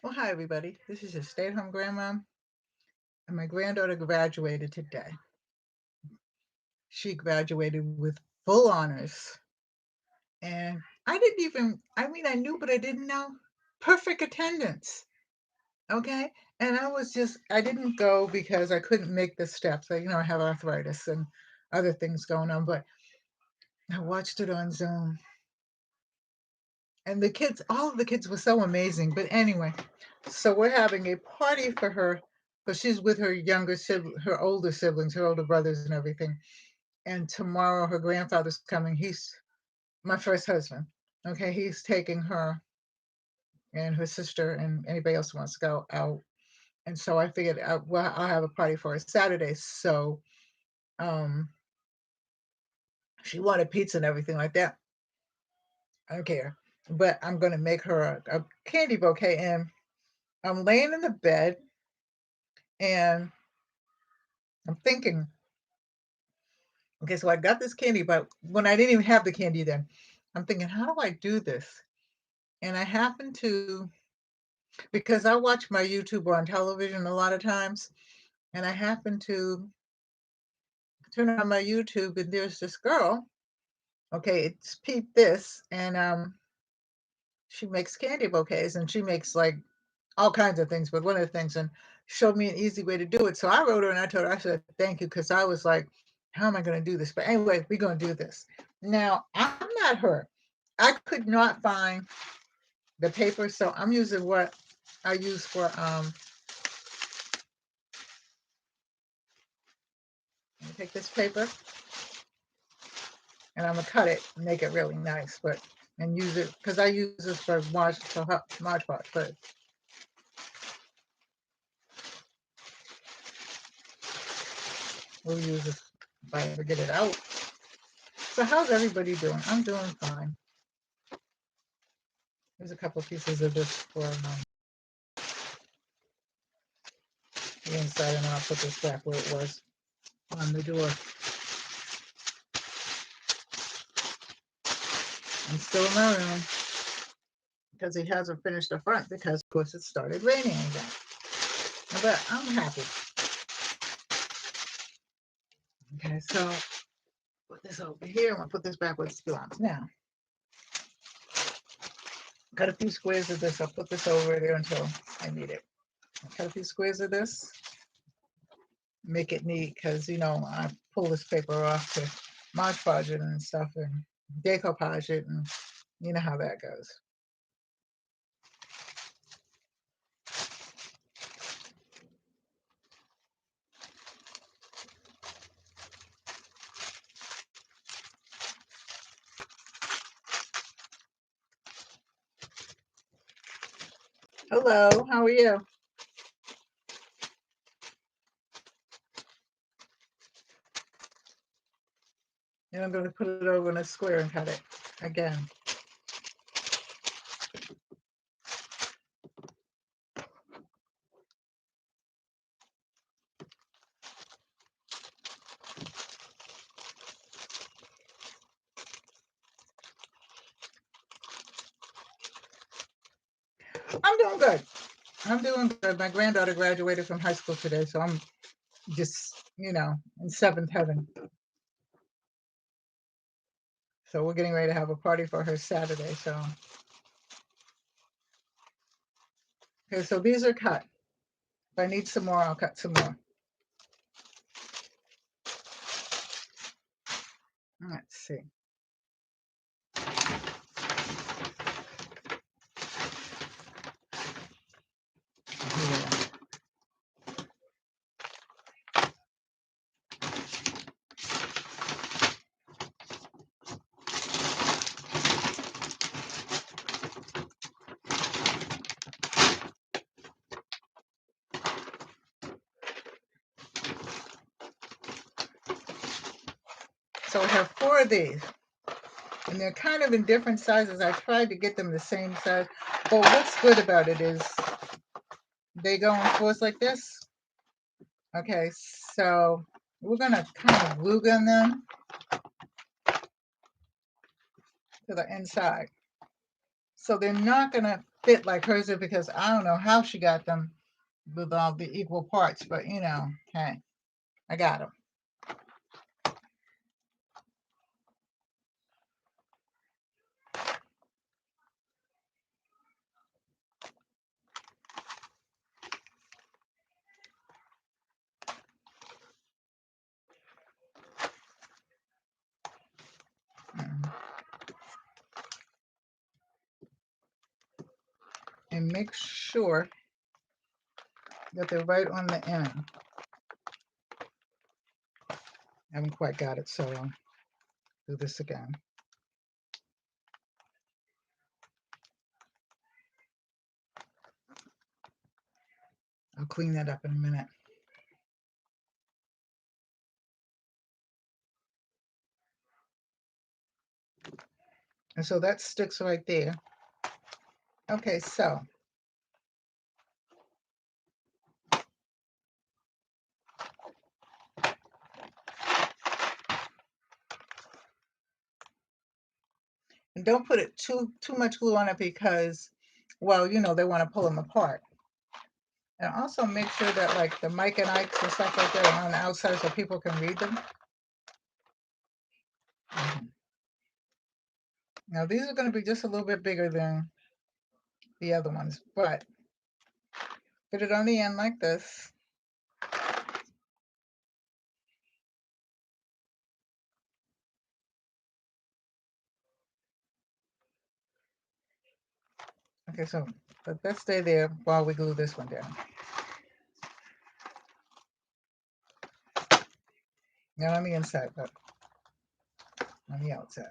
Well, hi, everybody. This is your stay at home grandma, and my granddaughter graduated today. She graduated with full honors. And I didn't even, I mean, I knew, but I didn't know. Perfect attendance. Okay. And I didn't go because I couldn't make the steps. I have arthritis and other things going on, but I watched it on Zoom. And all of the kids were so amazing. But anyway, so we're having a party for her because she's with her older siblings, her older brothers and everything. And tomorrow her grandfather's coming. He's my first husband. Okay, he's taking her and her sister and anybody else who wants to go out. And so I figured I'll have a party for her Saturday. So um, she wanted pizza and everything like that. I don't care. But I'm going to make her a candy bouquet. And I'm laying in the bed and I'm thinking, okay, so I got this candy, but when I didn't even have the candy then, I'm thinking, how do I do this? And I happen to, because I watch my YouTube on television a lot of times, and I happen to turn on my YouTube and there's this girl, okay, it's Peep this, and she makes candy bouquets and she makes like all kinds of things, but one of the things, and showed me an easy way to do it. So I wrote her and I told her, I said, thank you, because I was like, how am I going to do this? But anyway, we're going to do this. Now, I'm not her. I could not find the paper, so I'm using what I use for, let me take this paper and I'm going to cut it and make it really nice, and use it, because I use this for March Podge, but we'll use this if I ever get it out. So how's everybody doing? I'm doing fine. There's a couple pieces of this for the inside, and I'll put this back where it was on the door. I'm still in my room because he hasn't finished the front because, of course, it started raining again. But I'm happy. Okay, so put this over here. I'm going to put this back where it belongs. Now, cut a few squares of this. I'll put this over there until I need it. Cut a few squares of this. Make it neat because, I pull this paper off to Mod Podge it and stuff and decoupage it, and you know how that goes. Hello, how are you? And I'm going to put it over in a square and cut it again. I'm doing good. I'm doing good. My granddaughter graduated from high school today, so I'm just, in seventh heaven. So we're getting ready to have a party for her Saturday. So, okay, so these are cut. If I need some more, I'll cut some more. Let's see. Yeah. So I have 4 of these, and they're kind of in different sizes. I tried to get them the same size, but what's good about it is they go in 4s like this. Okay, so we're gonna kind of glue gun them to the inside. So they're not gonna fit like hers did, because I don't know how she got them with all the equal parts, but you know, hey, I got them. And make sure that they're right on the end. I haven't quite got it, so I'll do this again. I'll clean that up in a minute. And so that sticks right there. Okay, so and don't put it too much glue on it, because, well, you know, they want to pull them apart. And also make sure that like the Mike and Ike's and stuff like that are on the outside so people can read them. Now these are going to be just a little bit bigger than the other ones, but put it on the end like this. Okay, so let that stay there while we glue this one down. Not on the inside, but on the outside.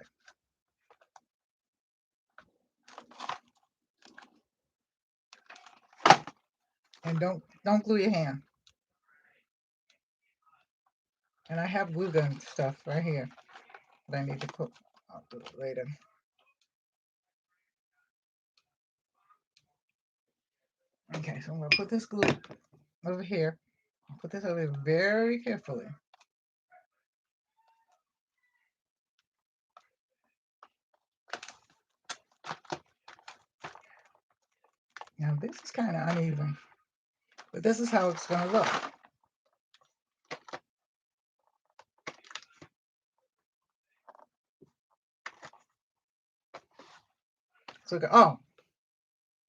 And don't glue your hand. And I have glue gun stuff right here that I need to put. I'll do it later. Okay, so I'm going to put this glue over here. I'll put this over here very carefully. Now this is kind of uneven, but this is how it's going to look. So, oh,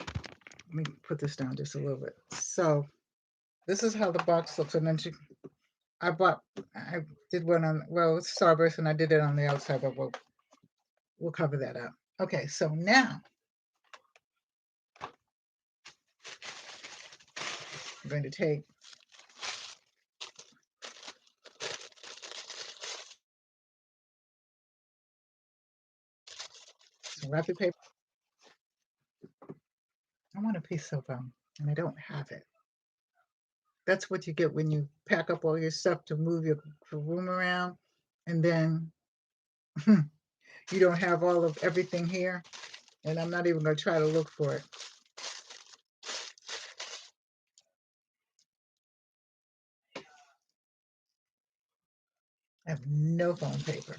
let me put this down just a little bit. So this is how the box looks. And then I did one on, well, it's Starburst, and I did it on the outside, but we'll cover that up. Okay, so now I'm going to take some wrapping paper. I want a piece of and I don't have it. That's what you get when you pack up all your stuff to move your room around, and then you don't have all of everything here. And I'm not even going to try to look for it. I have no foam paper.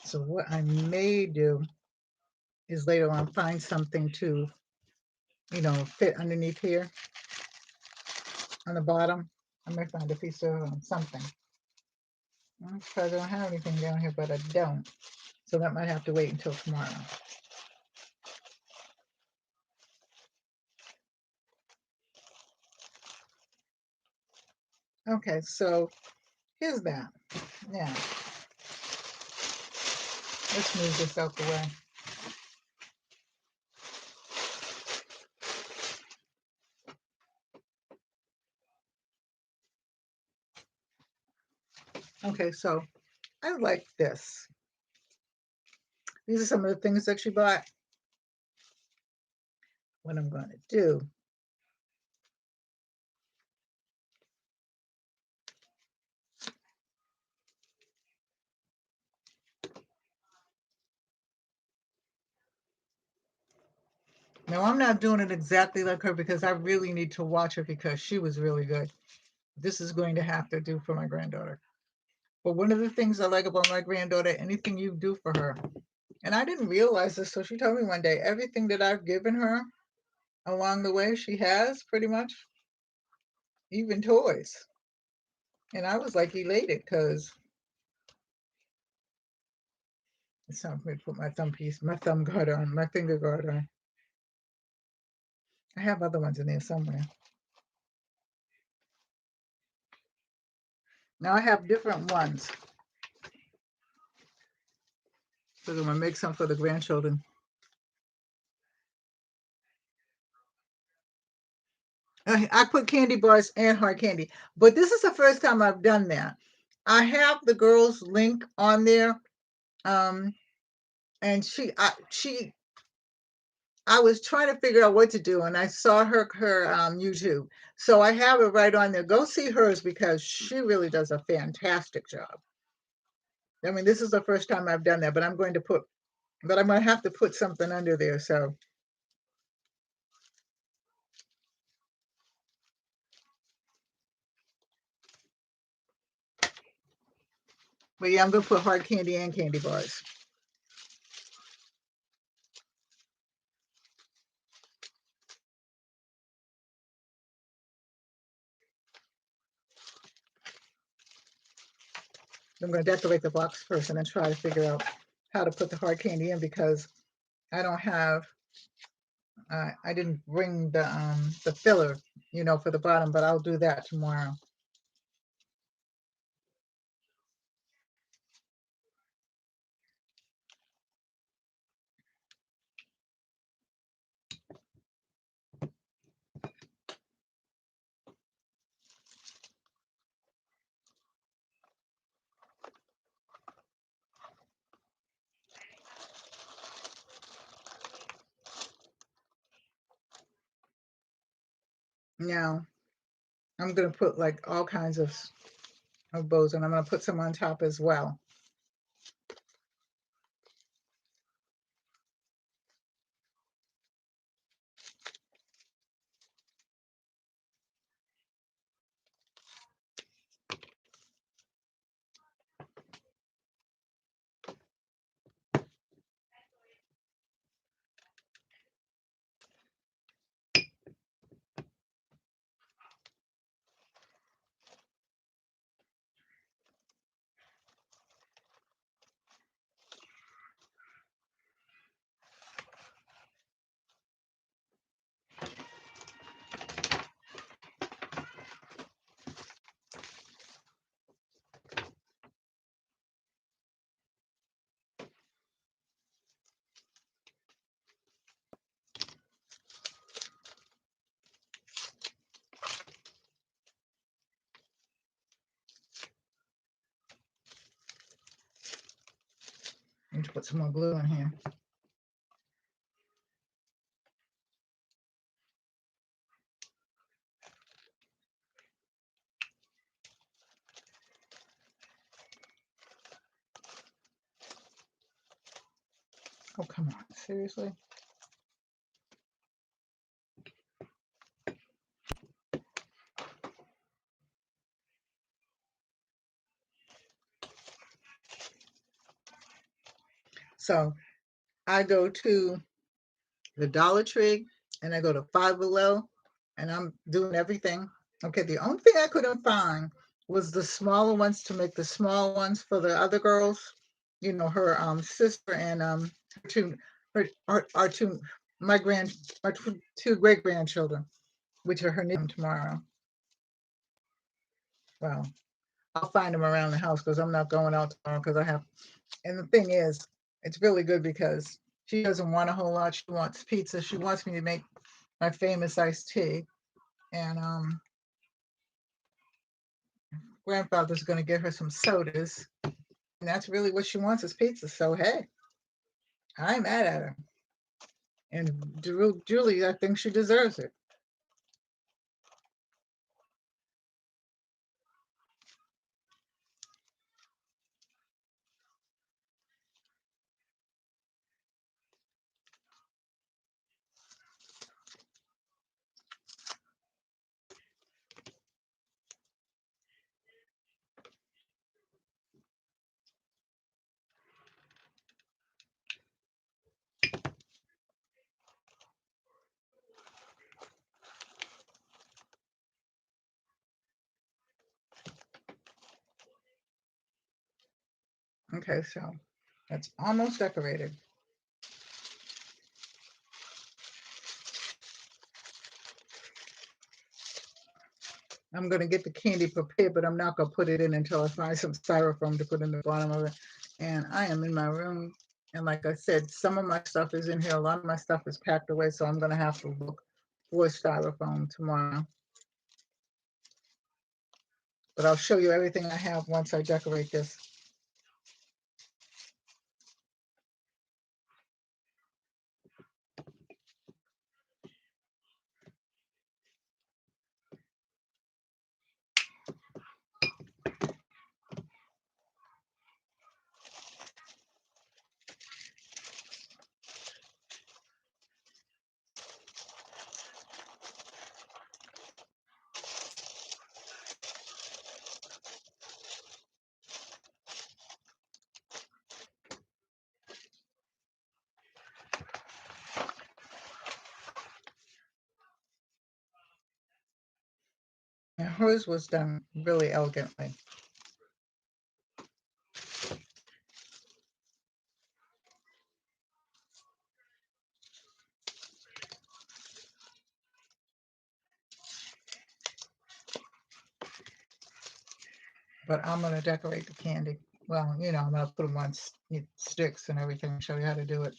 So what I may do is later on find something to, you know, fit underneath here on the bottom. I may find a piece of something. I don't have anything down here, but I don't. So that might have to wait until tomorrow. Okay, so here's that. Now, let's move this out the way. Okay, so I like this. These are some of the things that she bought. What I'm going to do No, I'm not doing it exactly like her because I really need to watch her because she was really good. This is going to have to do for my granddaughter. But one of the things I like about my granddaughter, anything you do for her, and I didn't realize this, so she told me one day, everything that I've given her along the way, she has pretty much, even toys. And I was like elated because it's time for me to put my thumb guard on, my finger guard on. I have other ones in there somewhere. Now I have different ones. So I'm gonna make some for the grandchildren. I put candy bars and hard candy, but this is the first time I've done that. I have the girl's link on there, um, and I was trying to figure out what to do, and I saw her YouTube, so I have it right on there. Go see hers because she really does a fantastic job. I mean, this is the first time I've done that, but I'm going to have to put something under there. So, but yeah, I'm gonna put hard candy and candy bars. I'm going to decorate the box first and then try to figure out how to put the hard candy in because I don't have, I didn't bring the filler, for the bottom, but I'll do that tomorrow. Now, I'm going to put like all kinds of bows and I'm going to put some on top as well. I need to put some more glue in here. Oh, come on. Seriously? So I go to the Dollar Tree and I go to Five Below and I'm doing everything. Okay, the only thing I couldn't find was the smaller ones to make the small ones for the other girls. Her sister and her two her our two my grand our two great grandchildren, which are her name tomorrow. Well, I'll find them around the house because I'm not going out tomorrow because I have. And the thing is, it's really good because she doesn't want a whole lot. She wants pizza. She wants me to make my famous iced tea, and grandfather's going to get her some sodas, and that's really what she wants is pizza. So hey, I'm mad at her, and Julie, I think she deserves it. Okay, so that's almost decorated. I'm going to get the candy prepared, but I'm not going to put it in until I find some styrofoam to put in the bottom of it. And I am in my room. And like I said, some of my stuff is in here. A lot of my stuff is packed away. So I'm going to have to look for styrofoam tomorrow. But I'll show you everything I have once I decorate this. And hers was done really elegantly. But I'm going to decorate the candy. Well, you know, I'm going to put them on sticks and everything, show you how to do it.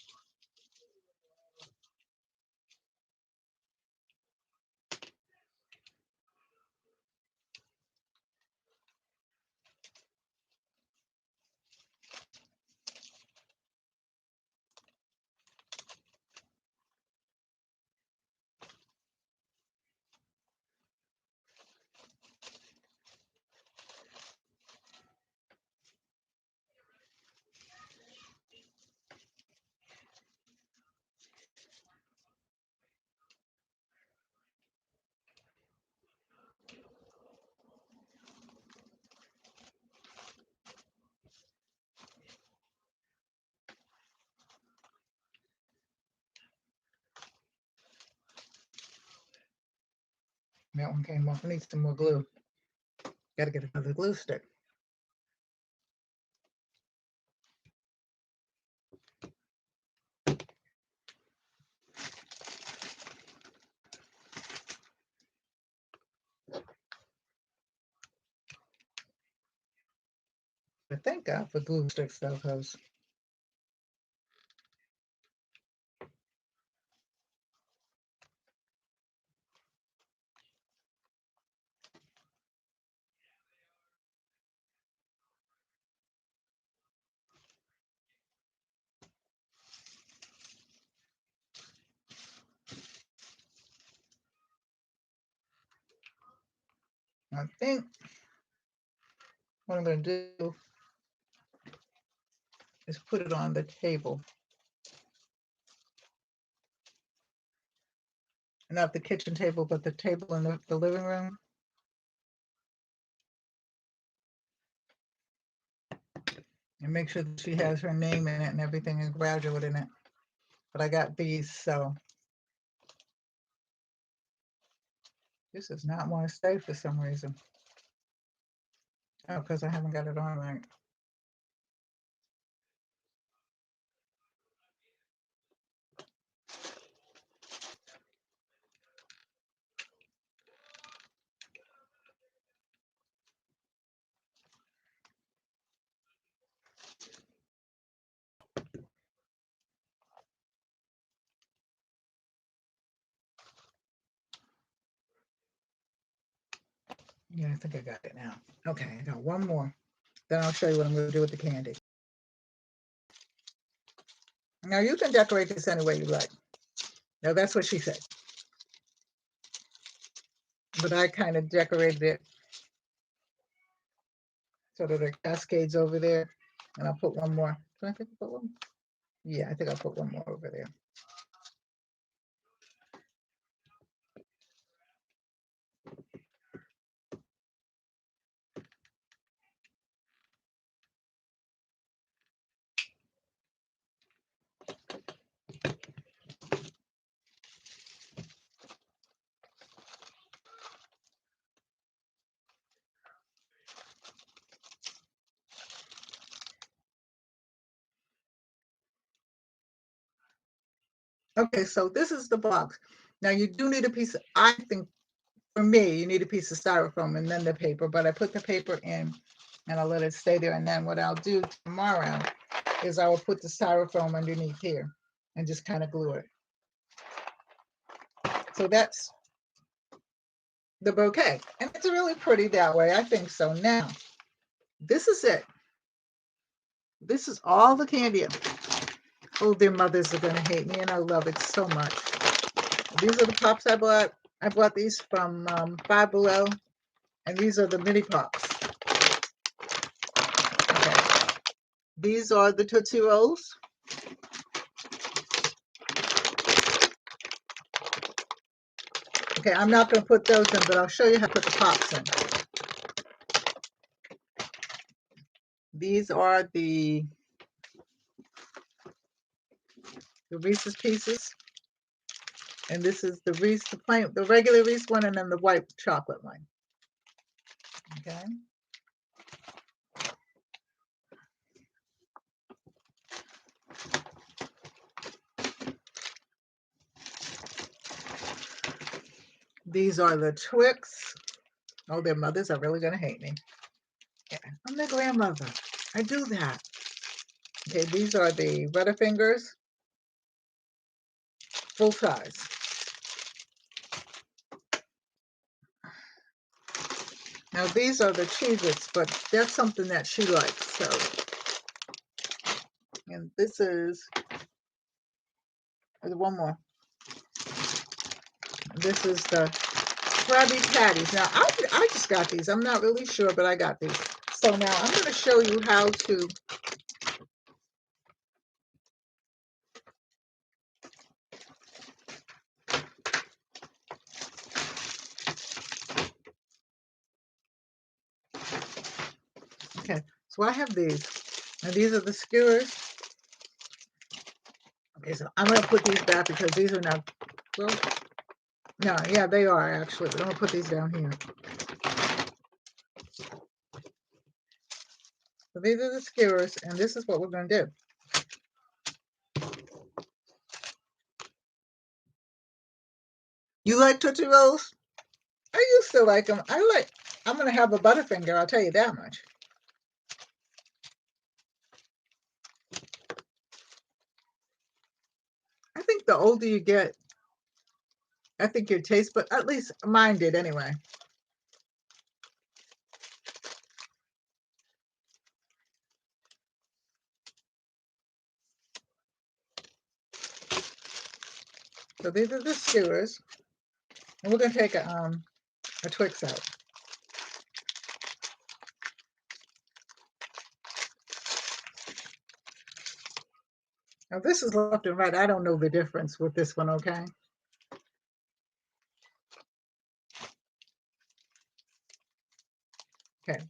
That one came off. I need some more glue. Got to get another glue stick. But thank God for glue sticks, though, because I think what I'm going to do is put it on the table. Not the kitchen table, but the table in the living room. And make sure that she has her name in it and everything and graduate in it. But I got these, so this does not want to stay for some reason. Oh, because I haven't got it on right. Yeah, I think I got it now. Okay, I got one more. Then I'll show you what I'm going to do with the candy. Now you can decorate this any way you like. Now that's what she said. But I kind of decorated it so that it cascades over there. And I'll put one more. Do I think I put one? Yeah, I think I'll put one more over there. Okay, so this is the box. Now you do need a piece of, I think for me, you need a piece of styrofoam and then the paper, but I put the paper in and I'll let it stay there. And then what I'll do tomorrow is I will put the styrofoam underneath here and just kind of glue it. So that's the bouquet. And it's really pretty that way. I think so. Now, this is it. This is all the candy. Oh, their mothers are going to hate me, and I love it so much. These are the pops I bought. I bought these from Five Below, and these are the mini pops. Okay. These are the Tootsie Rolls. Okay, I'm not going to put those in, but I'll show you how to put the pops in. These are the Reese's Pieces, and this is the Reese, the regular Reese one, and then the white chocolate one. Okay. These are the Twix. Oh, their mothers are really going to hate me. Yeah, I'm their grandmother. I do that. Okay, these are the Butterfingers, full size. Now these are the Cheez-Its, but that's something that she likes. So, and this is, there's one more. This is the Krabby Patties. Now I just got these. I'm not really sure, but I got these. So now I'm going to show you how to. Okay, so I have these. And these are the skewers. Okay, so I'm going to put these back because these are not, well, no, yeah, they are actually, but I'm going to put these down here. So these are the skewers, and this is what we're going to do. You like Tootsie Rolls? I used to like them. I'm going to have a Butterfinger, I'll tell you that much. I think the older you get, I think your taste, but at least mine did anyway. So these are the skewers. And we're going to take a Twix out. Now this is left and right. I don't know the difference with this one, okay? Okay.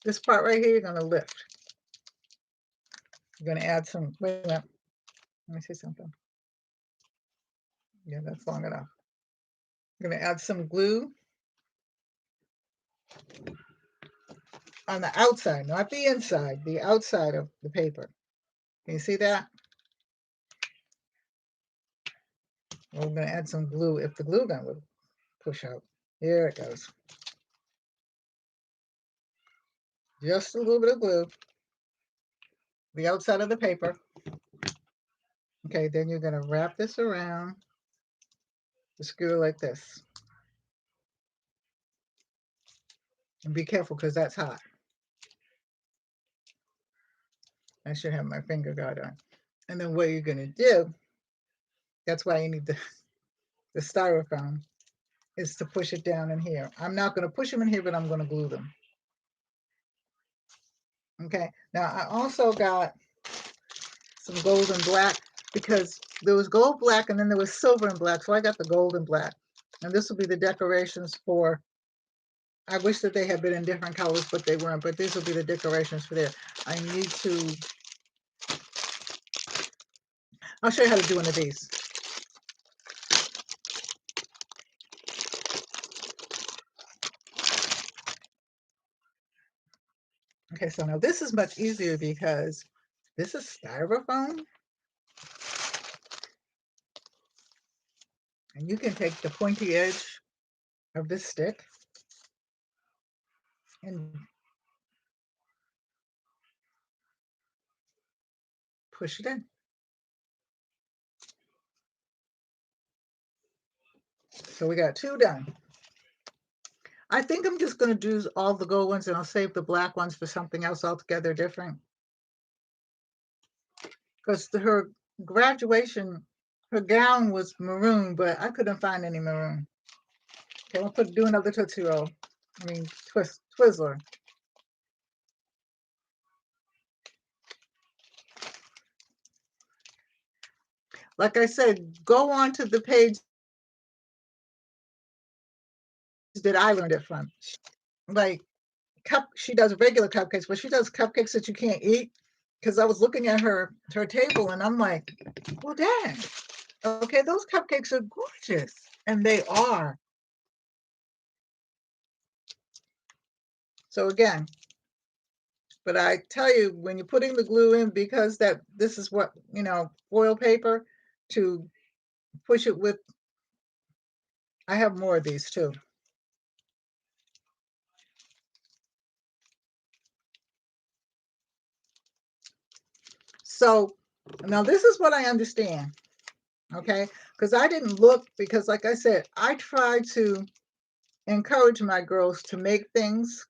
This part right here, you're going to lift. You're going to add some, wait a minute. Let me see something. Yeah, that's long enough. I'm going to add some glue on the outside, not the inside, the outside of the paper. Can you see that? We're going to add some glue if the glue gun would push out. Here it goes. Just a little bit of glue. The outside of the paper. Okay, then you're going to wrap this around the screw like this. And be careful because that's hot. I should have my finger guard on. And then what you're going to do, that's why you need the styrofoam, is to push it down in here. I'm not going to push them in here, but I'm going to glue them. Okay, now I also got some gold and black because there was gold, black, and then there was silver and black. So I got the gold and black. And this will be the decorations for, I wish that they had been in different colors, but they weren't. But these will be the decorations for there. I need to, I'll show you how to do one of these. Okay, so now this is much easier because this is styrofoam. And you can take the pointy edge of this stick and push it in. So we got 2 done. I think I'm just going to do all the gold ones and I'll save the black ones for something else altogether different. Because her graduation, her gown was maroon, but I couldn't find any maroon. Okay, we'll do another Tootsie Roll. Twizzler. Like I said, go on to the page that I learned it from. Like she does regular cupcakes, but she does cupcakes that you can't eat. Because I was looking at her table and I'm like, well, dang, okay, those cupcakes are gorgeous, and they are. So again, but I tell you, when you're putting the glue in, because this is what, foil paper to push it with. I have more of these too. So now this is what I understand, okay? Because I didn't look, because like I said, I try to encourage my girls to make things,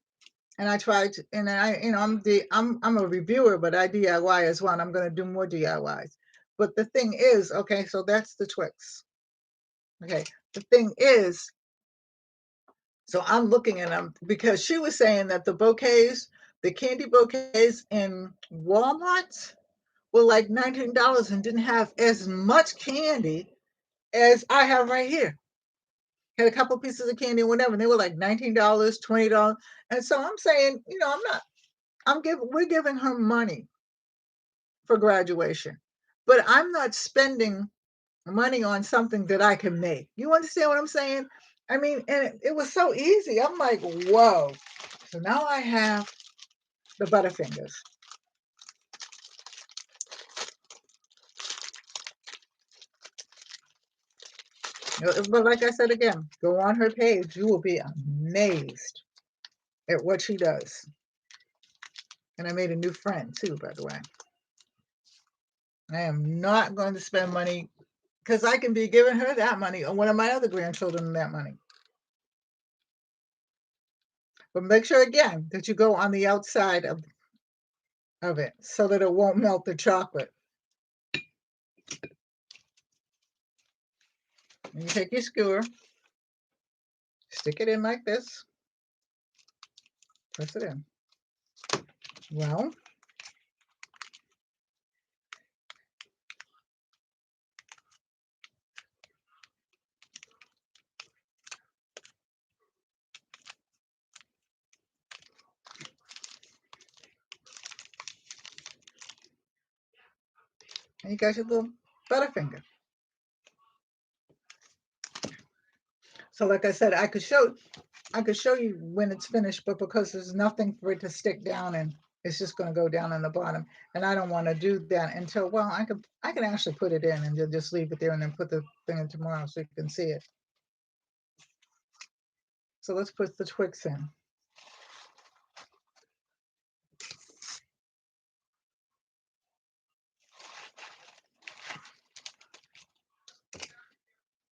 and I try to, and I'm a reviewer, but I DIY as well, and I'm going to do more DIYs. But the thing is, okay, so that's the Twix. Okay, the thing is, so I'm looking at them because she was saying that the candy bouquets in Walmart were like $19 and didn't have as much candy as I have right here. Had a couple pieces of candy or whatever, and they were like $19, $20. And so I'm saying, we're giving her money for graduation, but I'm not spending money on something that I can make. You understand what I'm saying? I mean, and it was so easy. I'm like, whoa. So now I have the Butterfingers. But like I said again, go on her page. You will be amazed at what she does. And I made a new friend too, by the way. I am not going to spend money because I can be giving her that money or one of my other grandchildren that money. But make sure again that you go on the outside of it so that it won't melt the chocolate. And you take your skewer, stick it in like this, press it in. Well, and you got your little Butterfinger. So like I said, I could show you when it's finished, but because there's nothing for it to stick down and it's just going to go down on the bottom. And I don't want to do that until, well, I can actually put it in and just leave it there and then put the thing in tomorrow so you can see it. So let's put the Twix in.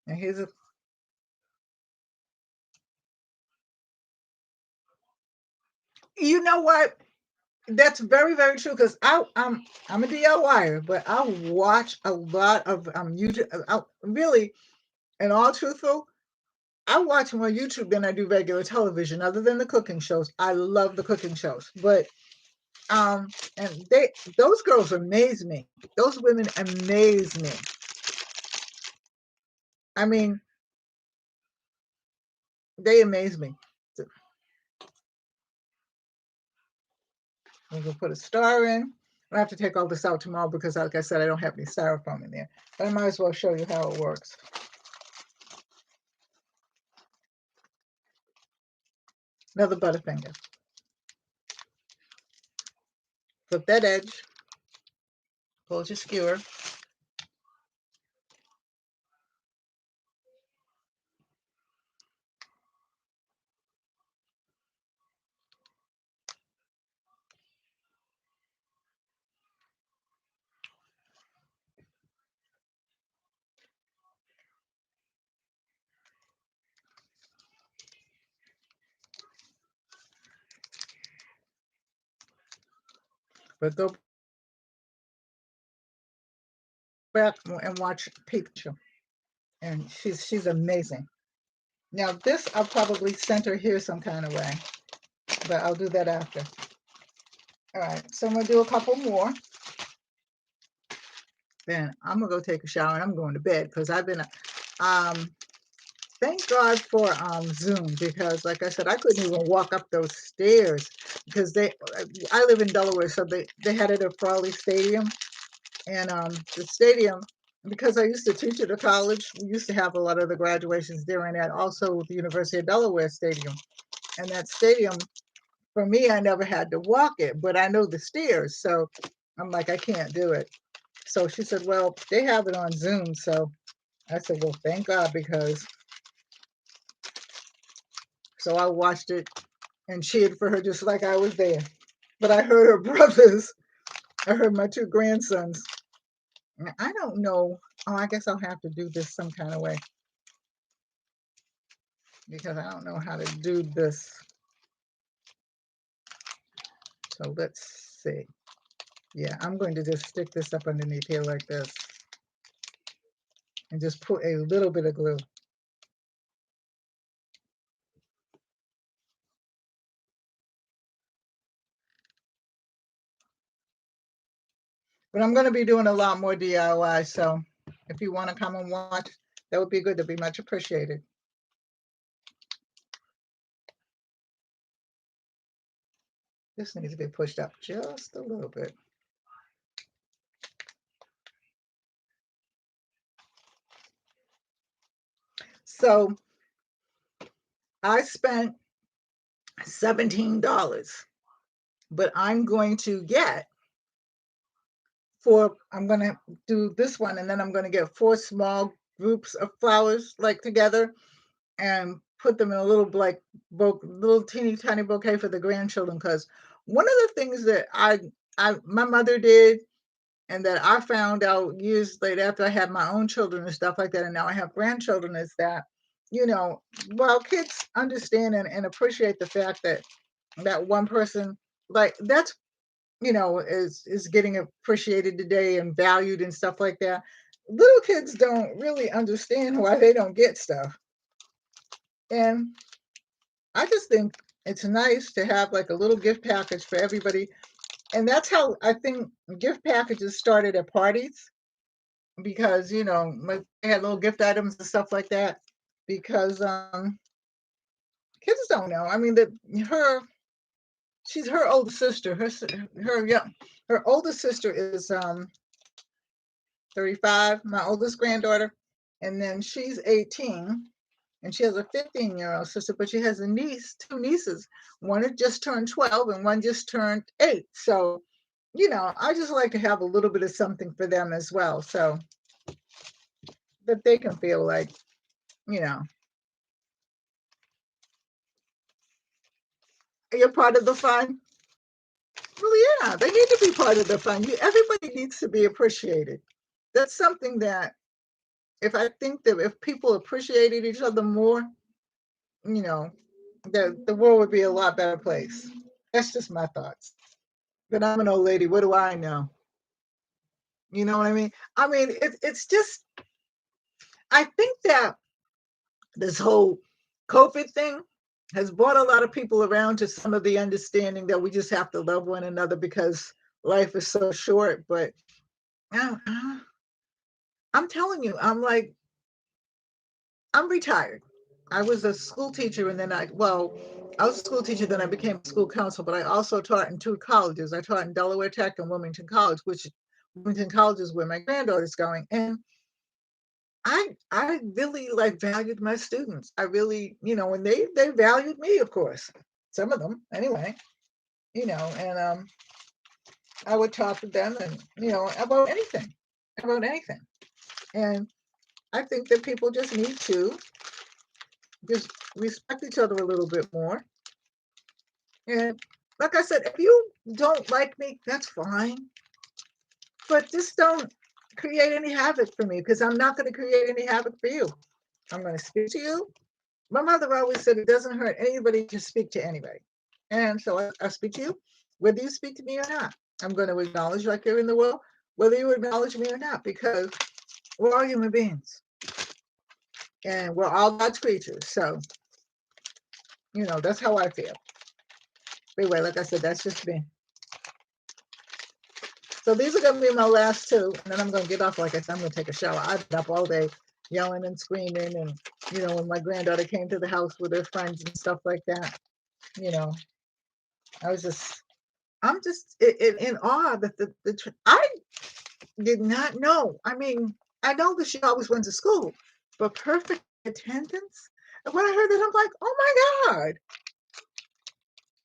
And here's a, you know what? That's very, very true because I'm a DIYer, but I watch a lot of YouTube. Really, in all truthful, I watch more YouTube than I do regular television, other than the cooking shows. I love the cooking shows, but and those girls amaze me. Those women amaze me. I mean, they amaze me. So we're gonna put a star in. I have to take all this out tomorrow because, like I said, I don't have any styrofoam in there. But I might as well show you how it works. Another Butterfinger. Flip that edge. Close your skewer. But go back and watch Peep, and she's amazing. Now this I'll probably center here some kind of way, but I'll do that after. All right, so I'm gonna do a couple more. Then I'm gonna go take a shower and I'm going to bed because I've been um thank God for Zoom, because like I said, I couldn't even walk up those stairs because I live in Delaware, so they had it at Farley Stadium. And the stadium, because I used to teach at a college, we used to have a lot of the graduations there, and at also the University of Delaware Stadium. And that stadium, for me, I never had to walk it, but I know the stairs. So I'm like, I can't do it. So she said, well, they have it on Zoom. So I said, well, thank God, because so I watched it and cheered for her just like I was there. But I heard her brothers, I heard my two grandsons. I don't know. Oh, I guess I'll have to do this some kind of way because I don't know how to do this. So let's see. Yeah, I'm going to just stick this up underneath here like this and just put a little bit of glue. But I'm going to be doing a lot more DIY. So if you want to come and watch, that would be good. That'd be much appreciated. This needs to be pushed up just a little bit. So I spent $17, but I'm going to get I'm going to do this one, and then I'm going to get 4 small groups of flowers like together and put them in a little little teeny tiny bouquet for the grandchildren. Because one of the things that my mother did, and that I found out years later after I had my own children and stuff like that, and now I have grandchildren, is that, while kids understand and appreciate the fact that one person, like, that's, is getting appreciated today and valued and stuff like that, little kids don't really understand why they don't get stuff. And I just think it's nice to have like a little gift package for everybody. And that's how I think gift packages started at parties, because, they had little gift items and stuff like that, because kids don't know. I mean, she's her older sister. Her older sister is 35, my oldest granddaughter, and then she's 18, and she has a 15-year-old sister, but she has two nieces. One had just turned 12 and one just turned 8. So, I just like to have a little bit of something for them as well, so that they can feel like, you're part of the fun. Well, yeah, they need to be part of the fun. Everybody needs to be appreciated. That's something that, if I think that if people appreciated each other more, you know, the world would be a lot better place. That's just my thoughts. But I'm an old lady. What do I know? You know what I mean? I mean, it's just, I think that this whole COVID thing has brought a lot of people around to some of the understanding that we just have to love one another because life is so short. But uh, uh, I'm telling you, I'm retired. I was a school teacher, and then I was a school teacher, then I became a school counselor, but I also taught in 2 colleges. I taught in Delaware Tech and Wilmington College, which Wilmington College is where my granddaughter's going. And I really like valued my students. I really, and they valued me, of course. Some of them anyway, and I would talk to them and, about anything. About anything. And I think that people just need to just respect each other a little bit more. And like I said, if you don't like me, that's fine. But just don't create any havoc for me, because I'm not going to create any havoc for you. I'm going to speak to you. My mother always said it doesn't hurt anybody to speak to anybody. And so I speak to you, whether you speak to me or not. I'm going to acknowledge like you're in the world, whether you acknowledge me or not, because we're all human beings and we're all God's creatures. So, that's how I feel. Anyway, like I said, that's just me. So these are going to be my last two, and then I'm going to get off. Like I said, I'm going to take a shower. I've been up all day yelling and screaming, and when my granddaughter came to the house with her friends and stuff like that, I'm just in awe that I did not know. I mean, I know that she always went to school, but perfect attendance. And when I heard that, I'm like, oh my God,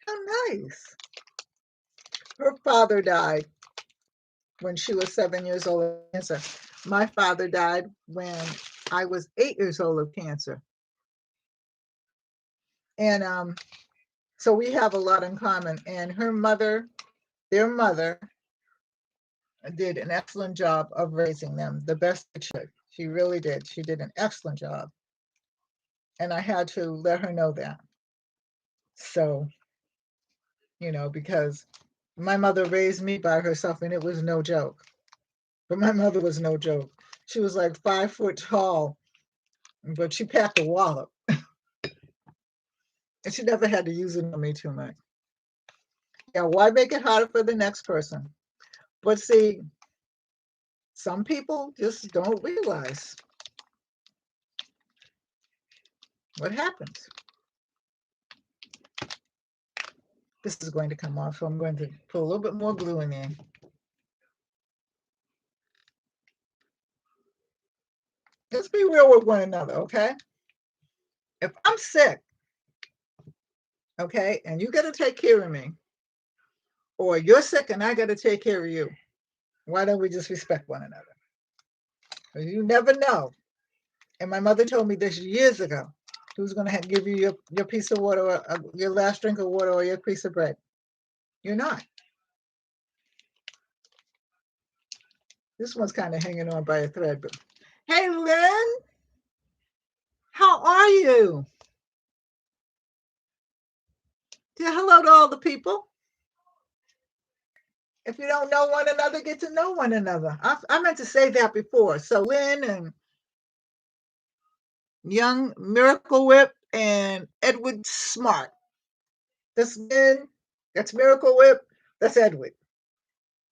how nice. Her father died when she was 7 years old of cancer. My father died when I was 8 years old of cancer. And so we have a lot in common. And their mother, did an excellent job of raising them, the best it should. She really did. She did an excellent job. And I had to let her know that. So, because my mother raised me by herself and it was no joke. But my mother was no joke. She was like 5 foot tall, but she packed a wallop. And she never had to use it on me too much. Yeah, why make it harder for the next person? But see, some people just don't realize what happens. This is going to come off, so I'm going to put a little bit more glue in there. Let's be real with one another, okay? If I'm sick, okay, and you got to take care of me, or you're sick and I got to take care of you, why don't we just respect one another? Because you never know. And my mother told me this years ago. Who's going to give you your piece of water, or your last drink of water, or your piece of bread? You're not. This one's kind of hanging on by a thread. But hey, Lynn, how are you? Say hello to all the people. If you don't know one another, get to know one another. I meant to say that before. So Lynn and Young Miracle Whip and Edward Smart. That's Lynn. That's Miracle Whip. That's Edward.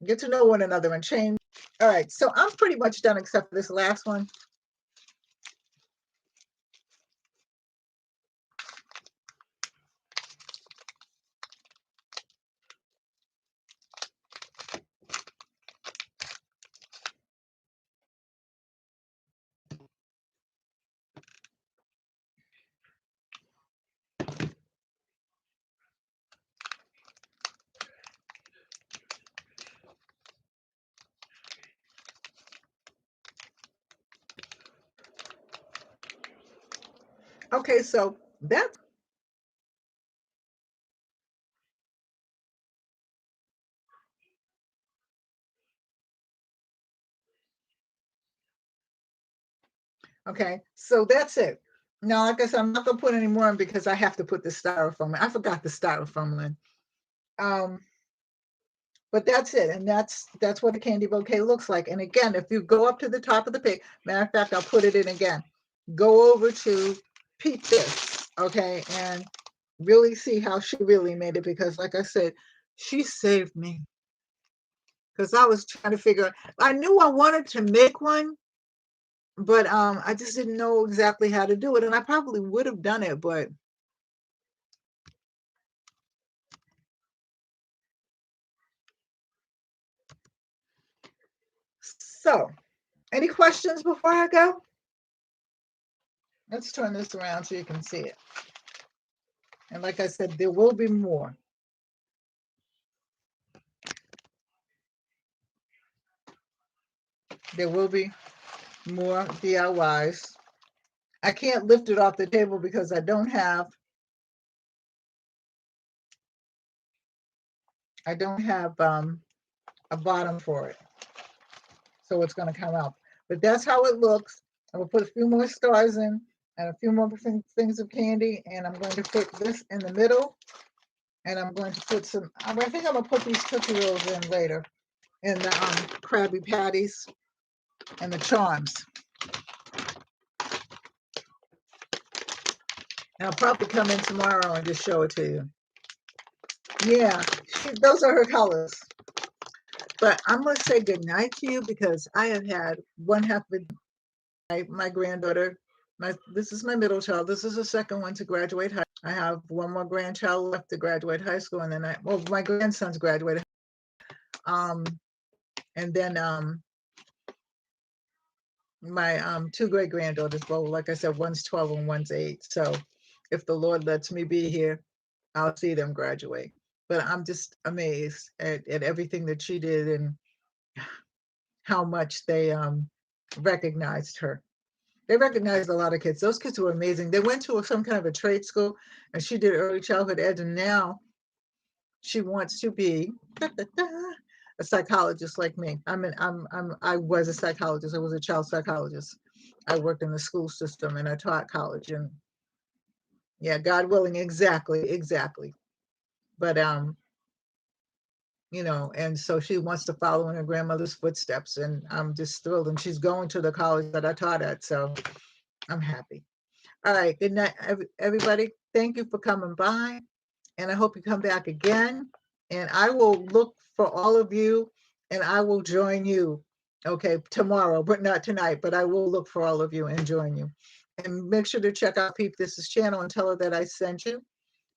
Get to know one another and change. All right. So I'm pretty much done except for this last one. Okay, so that's okay. So that's it. Now, like I said, I'm not gonna put any more in because I have to put the styrofoam in. I forgot the styrofoam in. But that's it, and that's what a candy bouquet looks like. And again, if you go up to the top of the page, matter of fact, I'll put it in again. Go over to Peep this, okay, and really see how she really made it, because like I said, she saved me. Because I was trying to figure, I knew I wanted to make one, but I just didn't know exactly how to do it. And I probably would have done it, but so any questions before I go? Let's turn this around so you can see it. And like I said, there will be more. There will be more DIYs. I can't lift it off the table because I don't have a bottom for it. So it's going to come out. But that's how it looks. I will put a few more stars in and a few more things of candy, and I'm going to put this in the middle And I'm going to put some, I think I'm going to put these Tootsie Rolls in later, and the Krabby Patties and the Charms. And I'll probably come in tomorrow and just show it to you. Yeah, those are her colors. But I'm going to say goodnight to you because I have had one half of my granddaughter. This is my middle child. This is the second one to graduate high. I have one more grandchild left to graduate high school, and then my grandson's graduated. And then my two great granddaughters. Well, like I said, one's 12 and one's 8. So if the Lord lets me be here, I'll see them graduate. But I'm just amazed at everything that she did and how much they recognized her. They recognized a lot of kids. Those kids were amazing. They went to some kind of a trade school, and she did early childhood ed, and now she wants to be a psychologist like me. I was a psychologist. I was a child psychologist. I worked in the school system and I taught college, and yeah, God willing, exactly. But and so she wants to follow in her grandmother's footsteps, and I'm just thrilled. And she's going to the college that I taught at, so I'm happy. All right, good night, everybody. Thank you for coming by, and I hope you come back again. And I will look for all of you, and I will join you, okay, tomorrow, but not tonight. But I will look for all of you and join you. And make sure to check out Peep This's channel and tell her that I sent you.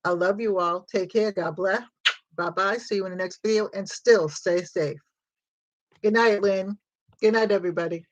I love you all. Take care. God bless. Bye-bye. See you in the next video, and still stay safe. Good night, Lynn. Good night, everybody.